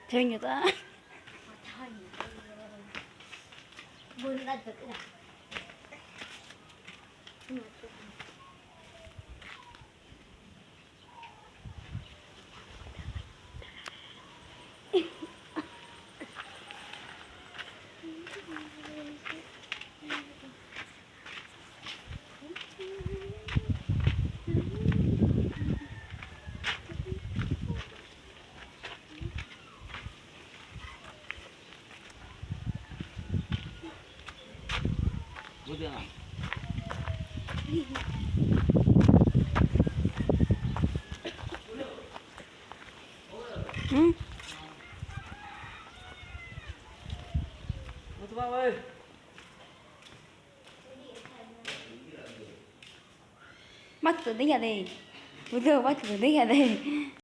조용히 하자. 문 닫을까? 어디야? 응? 어디 봐, 왜? Bắt từ tiếng nhà đi. Bữa giờ bắt từ tiếng nhà đi.